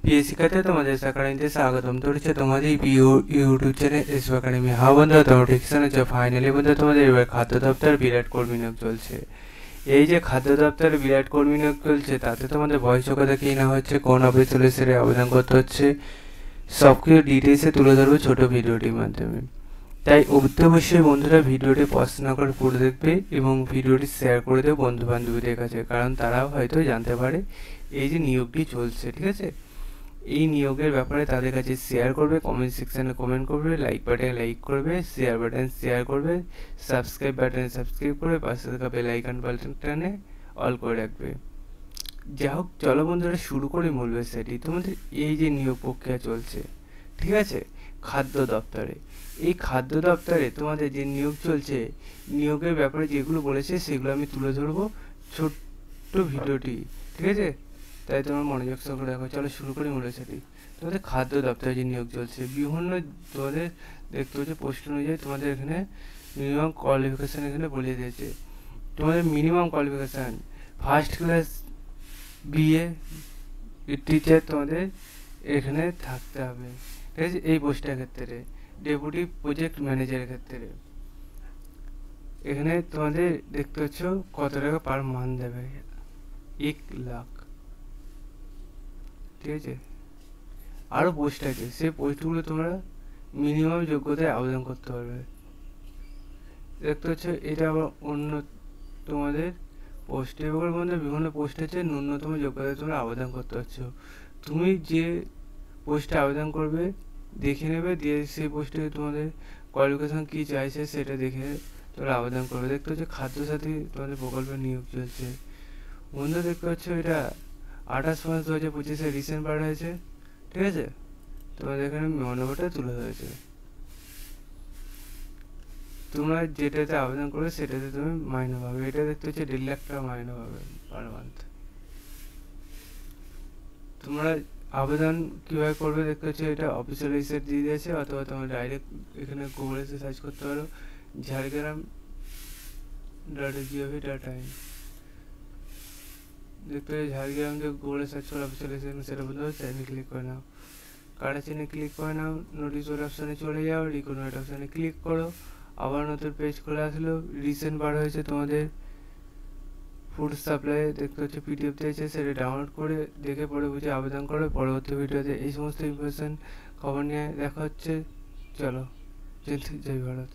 প্রিয় শিক্ষার্থী, তোমাদের একাডেমিতে স্বাগতম। তো হচ্ছে তোমাদের ইউটিউব চ্যানেল এসব একাডেমি। হ্যাঁ বন্ধু, তোমার ঠিকসান হচ্ছে ফাইনালি বন্ধু তোমাদের এবার খাদ্য দপ্তর বিরাট কর্মী নিয়োগ চলছে। এই যে খাদ্য দপ্তরে বিরাট কর্মী নিয়োগ চলছে, তাতে তোমাদের বয়সযোগ্যতা কি না হচ্ছে, কোন অফিসে আবেদন করতে হচ্ছে, সব কিছু ডিটেলসে তুলে ধরবো ছোটো ভিডিওটির মাধ্যমে। তাই অবশ্যই বন্ধুরা ভিডিওটি পছন্দ করে পুরো দেখবে এবং ভিডিওটি শেয়ার করে দেবে বন্ধু বান্ধবীদের কাছে, কারণ তারাও হয়তো জানতে পারে এই যে নিয়োগটি চলছে। ঠিক আছে, এই নিয়োগের ব্যাপারে তাদের কাছে শেয়ার করবে, কমেন্ট সেকশানে কমেন্ট করবে, লাইক বাটনে লাইক করবে, শেয়ার বাটনে শেয়ার করবে, সাবস্ক্রাইব বাটনে সাবস্ক্রাইব করবে, পাশে থাকা বেল আইকন বাটনে অল করে রাখবে। যা হোক, চলো বন্ধুরা শুরু করে মূল বিষয়টি। তোমাদের এই যে নিয়োগ প্রক্রিয়া চলছে, ঠিক আছে, খাদ্য দপ্তরে, এই খাদ্য দপ্তরে তোমাদের যে নিয়োগ চলছে, নিয়োগের ব্যাপারে যেগুলো বলেছে সেগুলো আমি তুলে ধরবো ছোট্ট ভিডিওটি। ঠিক আছে, তাই তোমার মনোযোগ সহকারে দেখো। চলো শুরু করি মূল বিষয়টি। তোমাদের খাদ্য দপ্তরে যে নিয়োগ চলছে, বিভিন্ন তোমাদের দেখতে হচ্ছে পোস্ট অনুযায়ী তোমাদের এখানে মিনিমাম কোয়ালিফিকেশান এখানে বলে দিয়েছে। তোমাদের minimum qualification first class BA teacher তোমাদের এখানে থাকতে হবে। ঠিক আছে, এই পোস্টের ক্ষেত্রে ডেপুটি প্রজেক্ট ম্যানেজারের ক্ষেত্রে এখানে তোমাদের দেখতে পাচ্ছ কত টাকা পার মান্থ দেবে, 1 লাখ। ঠিক আছে, আরও পোস্ট আছে, সেই পোস্টগুলো তোমরা মিনিমাম যোগ্যতায় আবেদন করতে পারবে। দেখতে পাচ্ছ এটা আবার অন্য তোমাদের পোস্ট, এবার মধ্যে বিভিন্ন পোস্ট আছে, ন্যূনতম যোগ্যতায় তোমরা আবেদন করতে পারছো। তুমি যে পোস্টে আবেদন করবে দেখে নেবে, দিয়ে সেই পোস্টে তোমাদের কোয়ালিফিকেশান কী চাইছে সেটা দেখে তোমরা আবেদন করবে। দেখতে পাচ্ছ খাদ্যসাথী তোমাদের প্রকল্পে নিয়োগ চলছে। বন্ধু দেখতে পাচ্ছ এটা 28/5/2025 রিসেন্ট বার হয়েছে। ঠিক আছে, তোমাদের এখানে নম্বরটা তুলে ধরেছে। তোমরা যেটাতে আবেদন করবে সেটাতে তুমি মাইনে পাবে। এটা দেখতে হচ্ছে 1.5 লাখ টাকা মাইনে পাবে পার মান্থ। তোমরা আবেদন কীভাবে করবে দেখতে হচ্ছে এটা অফিসিয়াল ওয়েবসাইট দিয়ে দিয়েছে, অথবা তোমরা ডাইরেক্ট এখানে গুগলে এসে সার্চ করতে পারো ঝাড়গ্রাম.gov.in। দেখতে হবে ঝাড়গ্রাম যে গুগলে সার্চ করে অফিসিয়াল ওয়েবসাইট, সেটা বলতে হবে চ্যানেল ক্লিক করে নাও। কার্ডের চিহ্নে ক্লিক করে নাও, নোটিশ বোর্ড অপশানে চলে যাও, রিক্রুটমেন্ট অপশানে ক্লিক করো। আবার নতুন পেজ খুলে আসলো, রিসেন্ট বার হয়েছে তোমাদের ফুড সাপ্লাই দেখতে হচ্ছে পিডিএফ দিয়েছে, সেটা ডাউনলোড করে দেখে পরে বুঝে আবেদন করো। পরবর্তী ভিডিওতে এই সমস্ত ইনফরমেশান খবর নিয়ে দেখা হচ্ছে। চলো, জয় ভারত।